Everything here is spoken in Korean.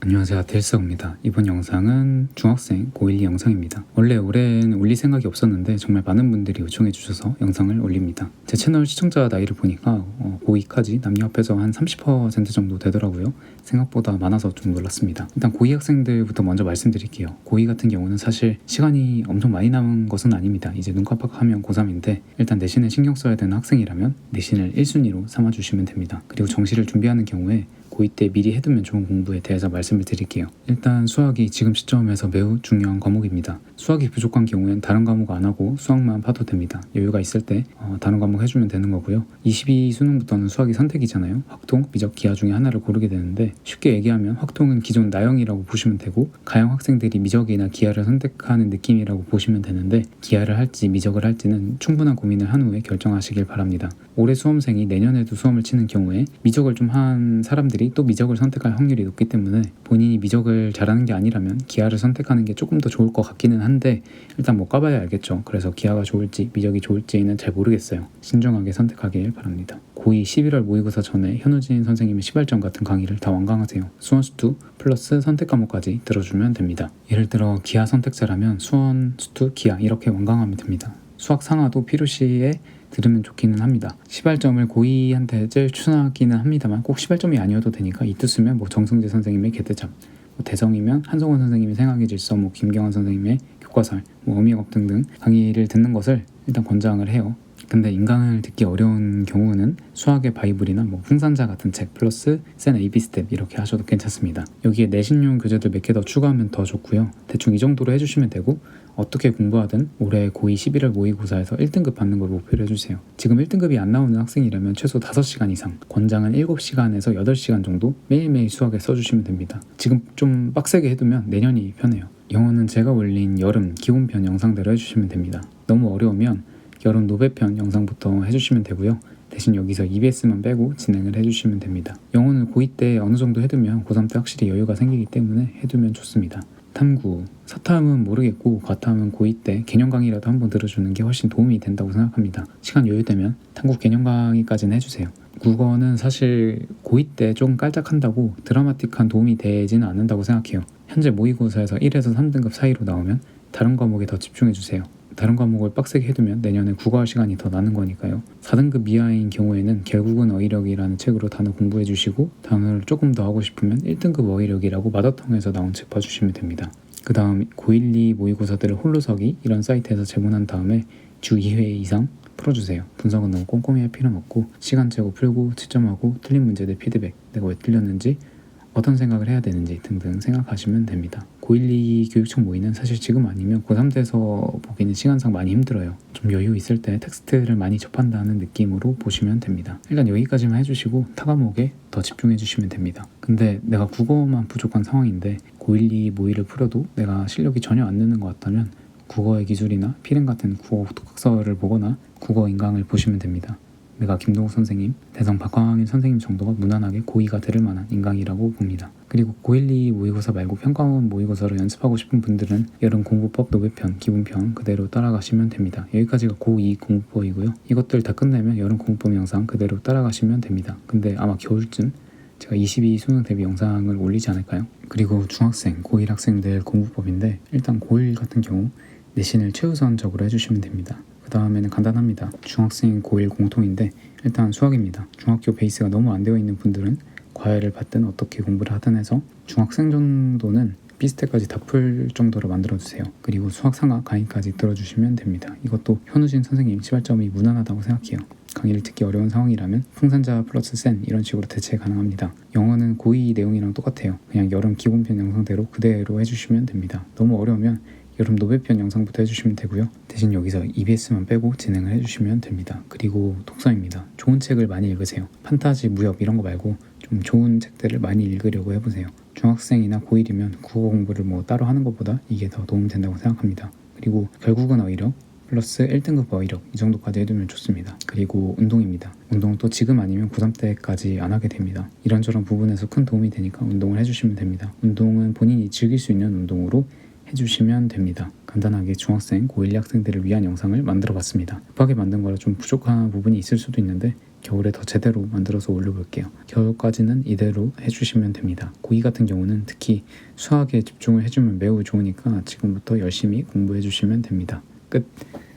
안녕하세요, 아틀스입니다. 이번 영상은 중학생 고1, 2 영상입니다. 원래 올해는 올릴 생각이 없었는데 정말 많은 분들이 요청해 주셔서 영상을 올립니다. 제 채널 시청자 나이를 보니까 고2까지 남녀 합해서 한 30% 정도 되더라고요. 생각보다 많아서 좀 놀랐습니다. 일단 고2 학생들부터 먼저 말씀드릴게요. 고2 같은 경우는 사실 시간이 엄청 많이 남은 것은 아닙니다. 이제 눈 깜빡하면 고3인데 일단 내신에 신경 써야 되는 학생이라면 내신을 1순위로 삼아주시면 됩니다. 그리고 정시를 준비하는 경우에 고2 때 미리 해두면 좋은 공부에 대해서 말씀을 드릴게요. 일단 수학이 지금 시점에서 매우 중요한 과목입니다. 수학이 부족한 경우엔 다른 과목 안 하고 수학만 봐도 됩니다. 여유가 있을 때 다른 과목 해주면 되는 거고요. 22수능부터는 수학이 선택이잖아요. 확통, 미적, 기하 중에 하나를 고르게 되는데 쉽게 얘기하면 확통은 기존 나형이라고 보시면 되고 가형 학생들이 미적이나 기하를 선택하는 느낌이라고 보시면 되는데 기하를 할지 미적을 할지는 충분한 고민을 한 후에 결정하시길 바랍니다. 올해 수험생이 내년에도 수험을 치는 경우에 미적을 좀 한 사람들이 또 미적을 선택할 확률이 높기 때문에 본인이 미적을 잘하는 게 아니라면 기하를 선택하는 게 조금 더 좋을 것 같기는 한데 일단 뭐 까봐야 알겠죠. 그래서 기하가 좋을지 미적이 좋을지는 잘 모르겠어요. 신중하게 선택하길 바랍니다. 고2 11월 모의고사 전에 현우진 선생님의 시발점 같은 강의를 다 완강하세요. 수원수투 플러스 선택 과목까지 들어주면 됩니다. 예를 들어 기하 선택자라면 수원, 수투, 기하 이렇게 완강하면 됩니다. 수학 상하도 필요시에 들으면 좋기는 합니다. 시발점을 고2한테 제일 추천하기는 합니다만 꼭 시발점이 아니어도 되니까 이투쓰면 뭐 정승재 선생님의 개대잡, 뭐 대성이면 한성원 선생님의 생학의 질서, 뭐 김경환 선생님의 교과설, 뭐 어미học 등등 강의를 듣는 것을 일단 권장을 해요. 근데 인강을 듣기 어려운 경우는 수학의 바이블이나 뭐 풍산자 같은 책 플러스 센 AB 스텝 이렇게 하셔도 괜찮습니다. 여기에 내신용 교재들 몇 개 더 추가하면 더 좋고요. 대충 이 정도로 해주시면 되고 어떻게 공부하든 올해 고2 11월 모의고사에서 1등급 받는 걸 목표로 해주세요. 지금 1등급이 안 나오는 학생이라면 최소 5시간 이상, 권장은 7시간에서 8시간 정도 매일매일 수학에 써주시면 됩니다. 지금 좀 빡세게 해두면 내년이 편해요. 영어는 제가 올린 여름 기본편 영상대로 해주시면 됩니다. 너무 어려우면 여름 노베편 영상부터 해주시면 되고요. 대신 여기서 EBS만 빼고 진행을 해주시면 됩니다. 영어는 고2 때 어느 정도 해두면 고3 때 확실히 여유가 생기기 때문에 해두면 좋습니다. 탐구, 사탐은 모르겠고 과탐은 고2 때 개념 강의라도 한번 들어주는 게 훨씬 도움이 된다고 생각합니다. 시간 여유되면 탐구 개념 강의까지는 해주세요. 국어는 사실 고2 때 조금 깔짝한다고 드라마틱한 도움이 되지는 않는다고 생각해요. 현재 모의고사에서 1에서 3등급 사이로 나오면 다른 과목에 더 집중해주세요. 다른 과목을 빡세게 해두면 내년에 국어할 시간이 더 나는 거니까요. 4등급 이하인 경우에는 결국은 어휘력이라는 책으로 단어 공부해 주시고 단어를 조금 더 하고 싶으면 1등급 어휘력이라고 마더텅에서 나온 책 봐주시면 됩니다. 그 다음 고1, 2 모의고사들을 홀로서기 이런 사이트에서 제본한 다음에 주 2회 이상 풀어주세요. 분석은 너무 꼼꼼히 할 필요는 없고 시간 재고 풀고 채점하고 틀린 문제들 피드백, 내가 왜 틀렸는지 어떤 생각을 해야 되는지 등등 생각하시면 됩니다. 고1, 2 교육청 모의는 사실 지금 아니면 고3 돼서 보기는 시간상 많이 힘들어요. 좀 여유 있을 때 텍스트를 많이 접한다는 느낌으로 보시면 됩니다. 일단 여기까지만 해주시고 타 과목에 더 집중해 주시면 됩니다. 근데 내가 국어만 부족한 상황인데 고1, 2 모의를 풀어도 내가 실력이 전혀 안 느는 것 같다면 국어의 기술이나 필행 같은 국어 독학서를 보거나 국어 인강을 보시면 됩니다. 내가 김동욱 선생님, 대성 박광일 선생님 정도가 무난하게 고2가 들을 만한 인강이라고 봅니다. 그리고 고1, 2 모의고사 말고 평가원 모의고사로 연습하고 싶은 분들은 여름 공부법 노베편, 기본편 그대로 따라가시면 됩니다. 여기까지가 고2 공부법이고요. 이것들 다 끝내면 여름 공부법 영상 그대로 따라가시면 됩니다. 근데 아마 겨울쯤 제가 22 수능 대비 영상을 올리지 않을까요? 그리고 중학생, 고1 학생들 공부법인데 일단 고1 같은 경우 내신을 최우선적으로 해주시면 됩니다. 그 다음에는 간단합니다. 중학생 고1 공통인데 일단 수학입니다. 중학교 베이스가 너무 안 되어 있는 분들은 과외를 받든 어떻게 공부를 하든 해서 중학생 정도는 비스트까지 다 풀 정도로 만들어주세요. 그리고 수학 상하 강의까지 들어주시면 됩니다. 이것도 현우진 선생님 시발점이 무난하다고 생각해요. 강의를 듣기 어려운 상황이라면 풍산자 플러스 센 이런 식으로 대체 가능합니다. 영어는 고2 내용이랑 똑같아요. 그냥 여름 기본편 영상대로 그대로 해주시면 됩니다. 너무 어려우면 여름 노베편 영상부터 해주시면 되고요. 대신 여기서 EBS만 빼고 진행을 해주시면 됩니다. 그리고 독서입니다. 좋은 책을 많이 읽으세요. 판타지, 무협 이런 거 말고 좀 좋은 책들을 많이 읽으려고 해보세요. 중학생이나 고1이면 국어 공부를 뭐 따로 하는 것보다 이게 더 도움된다고 생각합니다. 그리고 결국은 어휘력 플러스 1등급 어휘력 이 정도까지 해두면 좋습니다. 그리고 운동입니다. 운동은 또 지금 아니면 고3 때까지 안 하게 됩니다. 이런저런 부분에서 큰 도움이 되니까 운동을 해주시면 됩니다. 운동은 본인이 즐길 수 있는 운동으로 해주시면 됩니다. 간단하게 중학생, 고1 학생들을 위한 영상을 만들어 봤습니다. 급하게 만든 거라 좀 부족한 부분이 있을 수도 있는데 겨울에 더 제대로 만들어서 올려볼게요. 겨울까지는 이대로 해주시면 됩니다. 고2 같은 경우는 특히 수학에 집중을 해주면 매우 좋으니까 지금부터 열심히 공부해 주시면 됩니다. 끝.